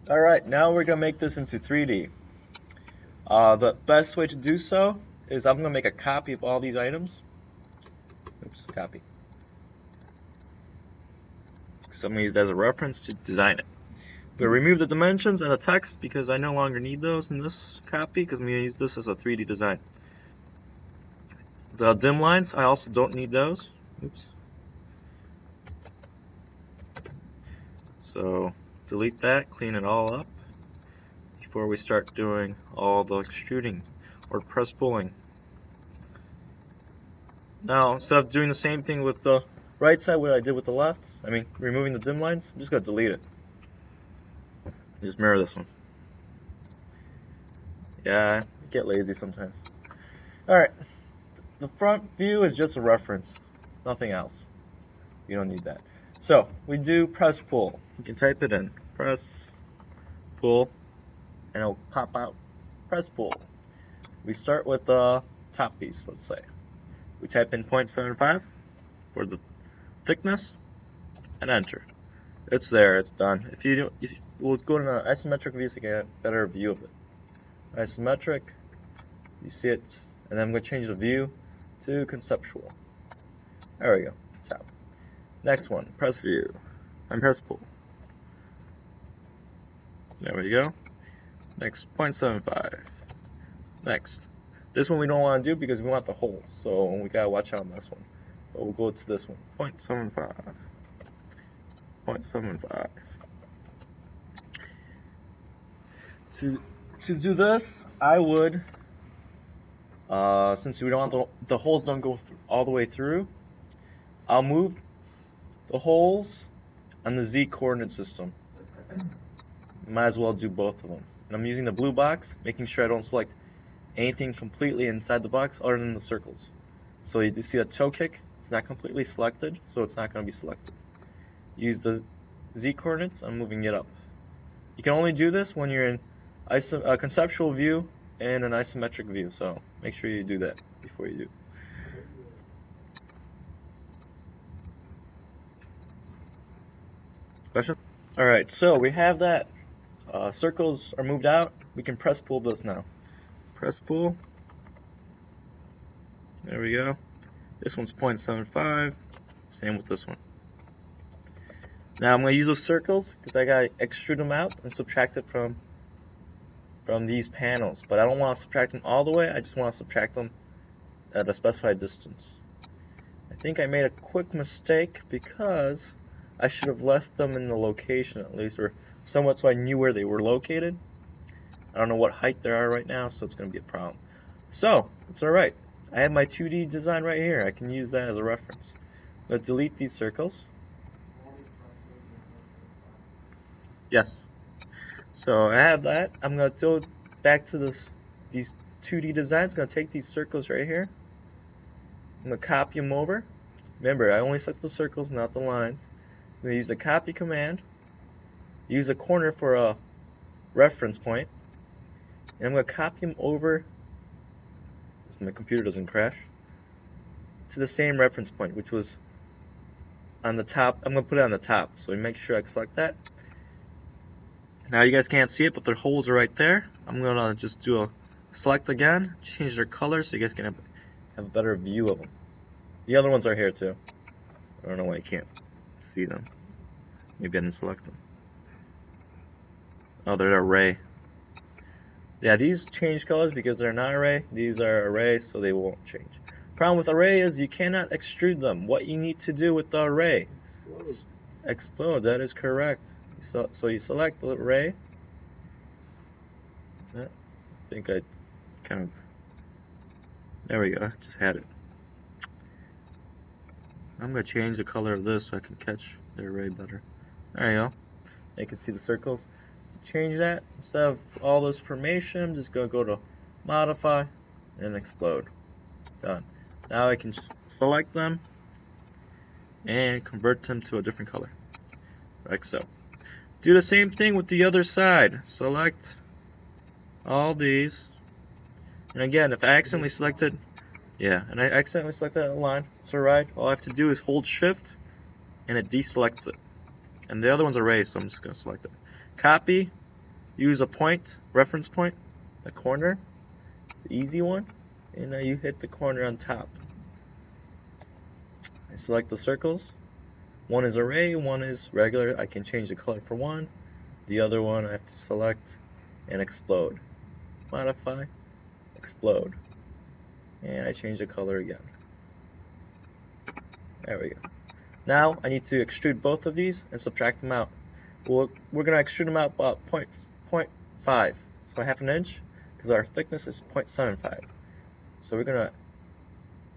Alright, now we're going to make this into 3D. The best way to do so is I'm going to make a copy of all these items. Oops, copy. Because I'm going to use that as a reference to design it. I'm going to remove the dimensions and the text because I no longer need those in this copy because I'm going to use this as a 3D design. The dim lines, I also don't need those. Oops. So delete that, clean it all up before we start doing all the extruding or press pulling. Now, instead of doing the same thing with the right side, what I did with the left, removing the dim lines, I'm just going to delete it. Just mirror this one. Yeah, I get lazy sometimes. Alright, the front view is just a reference, nothing else. You don't need that. So, we do press pull. You can type it in. Press pull, and it'll pop out. Press pull. We start with the top piece, let's say. We type in 0.75 for the thickness, and enter. It's there, it's done. We'll go to an isometric view so you can get a better view of it. Isometric, you see it, and then I'm going to change the view to conceptual. There we go, top. Next one, press view, and press pull. There we go. Next, 0.75. Next. This one we don't want to do because we want the holes, so we gotta watch out on this one. But we'll go to this one, 0.75. 0.75. To do this, I would, since we don't want the holes don't go all the way through, I'll move the holes on the Z coordinate system. Might as well do both of them. And I'm using the blue box, making sure I don't select anything completely inside the box other than the circles. So you see that toe kick, it's not completely selected, so it's not going to be selected. Use the Z coordinates, I'm moving it up. You can only do this when you're in a conceptual view and an isometric view, so make sure you do that before you do. Question? Alright, so we have that. Circles are moved out. We can press pull this now. Press pull. There we go. This one's 0.75. Same with this one. Now I'm going to use those circles because I got to extrude them out and subtract it from these panels. But I don't want to subtract them all the way. I just want to subtract them at a specified distance. I think I made a quick mistake because I should have left them in the location at least, or somewhat so I knew where they were located. I don't know what height they are right now, so it's going to be a problem. So, it's alright. I have my 2D design right here. I can use that as a reference. Let's delete these circles. Yes. So I have that. I'm going to go back to these 2D designs. I'm going to take these circles right here. I'm going to copy them over. Remember, I only select the circles, not the lines. I'm going to use the copy command. Use a corner for a reference point. And I'm going to copy them over, so my computer doesn't crash, to the same reference point, which was on the top. I'm going to put it on the top, so make sure I select that. Now you guys can't see it, but their holes are right there. I'm going to just do a select again, change their color so you guys can have a better view of them. The other ones are here too. I don't know why you can't see them. Maybe I didn't select them. Oh, they're array. Yeah, these change colors because they're not array. These are arrays, so they won't change. Problem with array is you cannot extrude them. What you need to do with the array? Explode, that is correct. So you select the array. I think I kind of... There we go, I just had it. I'm going to change the color of this so I can catch the array better. There you go. You can see the circles. Change that. Instead of all this formation, I'm just going to go to modify and explode. Done. Now I can select them and convert them to a different color. Like so. Do the same thing with the other side. Select all these. And again, if I accidentally selected, a line, it's alright. All I have to do is hold shift and it deselects it. And the other one's array, so I'm just going to select it. Copy, use a point, reference point, a corner, the easy one, and you hit the corner on top. I select the circles. One is array, one is regular. I can change the color for one. The other one I have to select and explode. Modify, explode. And I change the color again. There we go. Now I need to extrude both of these and subtract them out. We're going to extrude them out about 0.5, so half an inch, because our thickness is 0.75. So we're going to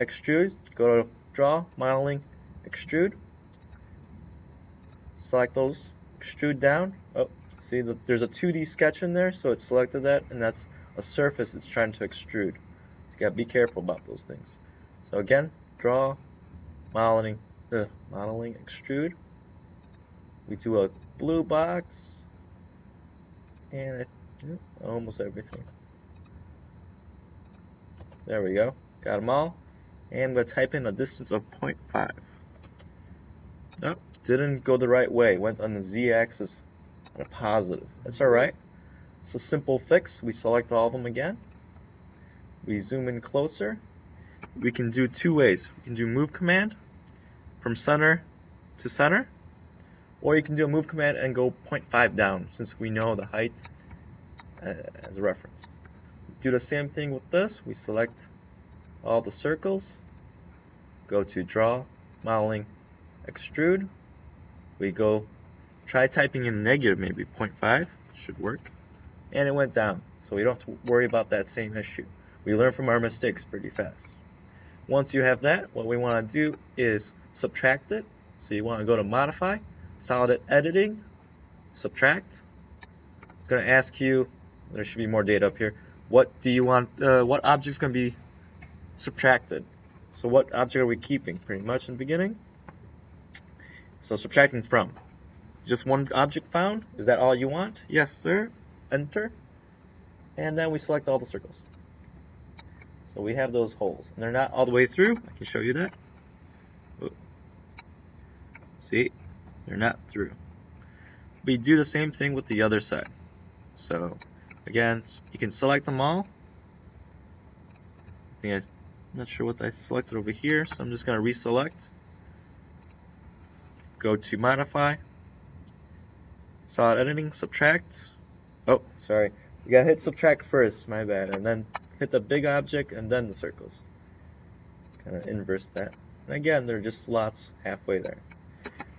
extrude, go to draw, modeling, extrude. Select those, extrude down. Oh, see that there's a 2D sketch in there, so it selected that, and that's a surface it's trying to extrude. So you gotta be careful about those things. So again, draw, modeling, extrude. We do a blue box, and almost everything. There we go, got them all. And I'm gonna type in a distance of 0.5. Oh, didn't go the right way. Went on the z-axis on a positive. That's alright. It's a simple fix. We select all of them again. We zoom in closer. We can do two ways. We can do move command from center to center, or you can do a move command and go 0.5 down, since we know the height as a reference. Do the same thing with this. We select all the circles, go to draw, modeling, extrude. We go try typing in negative, maybe 0.5 should work, and it went down, so we don't have to worry about that same issue. We learn from our mistakes pretty fast. Once you have that, what we want to do is subtract it. So you want to go to modify, solid editing, subtract. It's going to ask you, there should be more data up here, what do you want, what object is going to be subtracted. So what object are we keeping pretty much in the beginning? So subtracting from. Just one object found? Is that all you want? Yes, sir. Enter. And then we select all the circles. So we have those holes. And they're not all the way through. I can show you that. Whoa. See? They're not through. We do the same thing with the other side. So, again, you can select them all. I'm not sure what I selected over here, so I'm just going to reselect. Go to modify, solid editing, subtract. Oh, sorry. You gotta hit subtract first, my bad, and then hit the big object and then the circles. Kind of inverse that. And again, they're just slots halfway there.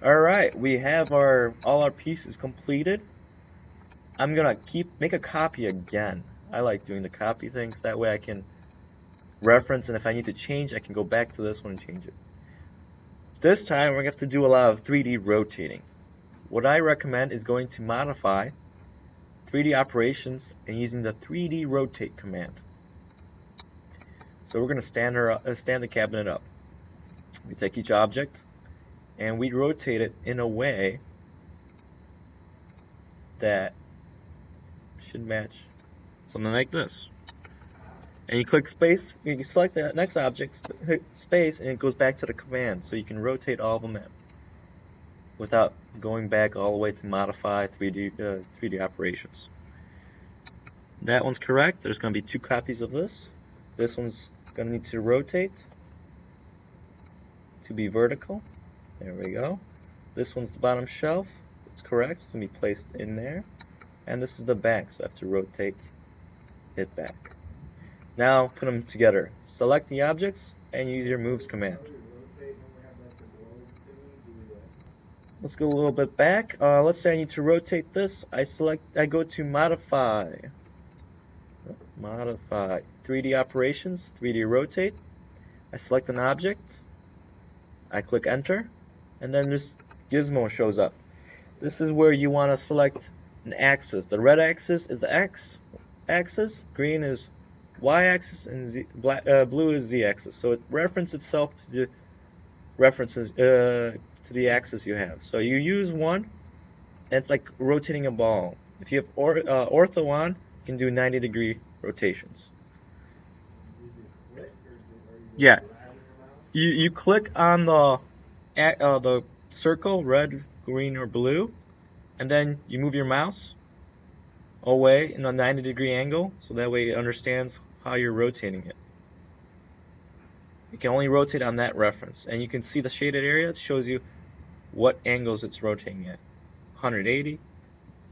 Alright, we have all our pieces completed. I'm gonna make a copy again. I like doing the copy things, that way I can reference, and if I need to change, I can go back to this one and change it. This time we're going to have to do a lot of 3D rotating. What I recommend is going to modify 3D operations and using the 3D rotate command. So we're going to stand the cabinet up. We take each object and we rotate it in a way that should match something like this. And you click space, you can select the next object, hit space, and it goes back to the command. So you can rotate all of them in without going back all the way to modify 3D operations. That one's correct. There's going to be two copies of this. This one's going to need to rotate to be vertical. There we go. This one's the bottom shelf. It's correct. It's going to be placed in there. And this is the back, so I have to rotate it back. Now put them together. Select the objects and use your moves command. Let's go a little bit back. Let's say I need to rotate this. I go to modify. Modify 3D operations, 3D rotate. I select an object. I click enter, and then this gizmo shows up. This is where you want to select an axis. The red axis is the X axis, green is Y axis, and blue is Z axis. So it references itself to the references to the axis you have. So you use one, and it's like rotating a ball. If you have ortho on, you can do 90-degree rotations. Yeah, you click on the circle, red, green, or blue, and then you move your mouse, away in a 90-degree angle, so that way it understands how you're rotating it. You can only rotate on that reference, and you can see the shaded area. It shows you what angles it's rotating at. 180,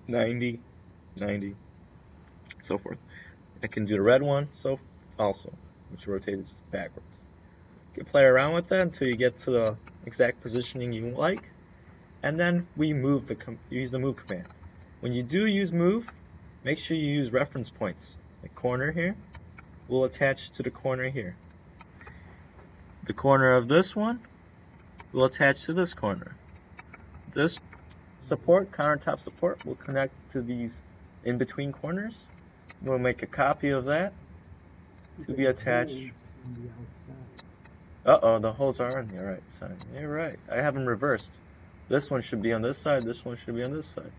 90, 90, so forth. I can do the red one, so also, which rotates backwards. You can play around with that until you get to the exact positioning you like, and then we use the move command. When you do use move, make sure you use reference points. The corner here will attach to the corner here. The corner of this one will attach to this corner. This support, countertop support, will connect to these in-between corners. We'll make a copy of that to be attached. Uh-oh, the holes are on the right side. You're right. I have them reversed. This one should be on this side, this one should be on this side.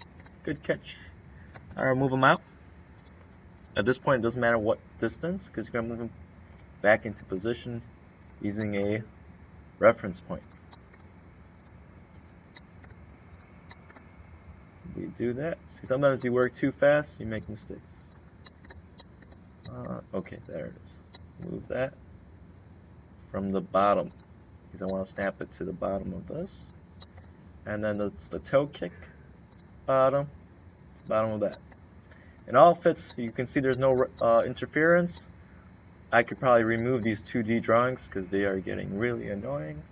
Good catch. Alright, move them out. At this point, it doesn't matter what distance, because you're going to move them back into position using a reference point. We do that. See, sometimes you work too fast, you make mistakes. Okay, there it is. Move that from the bottom, because I want to snap it to the bottom of this. And then it's the toe kick bottom. It's the bottom of that. It all fits. You can see there's no interference. I could probably remove these 2D drawings because they are getting really annoying.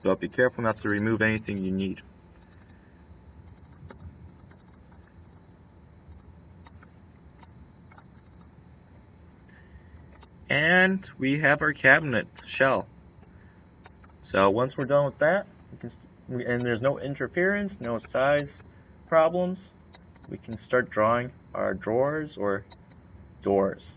So be careful not to remove anything you need. And we have our cabinet shell. So once we're done with that, and there's no interference, no size problems, we can start drawing our drawers or doors.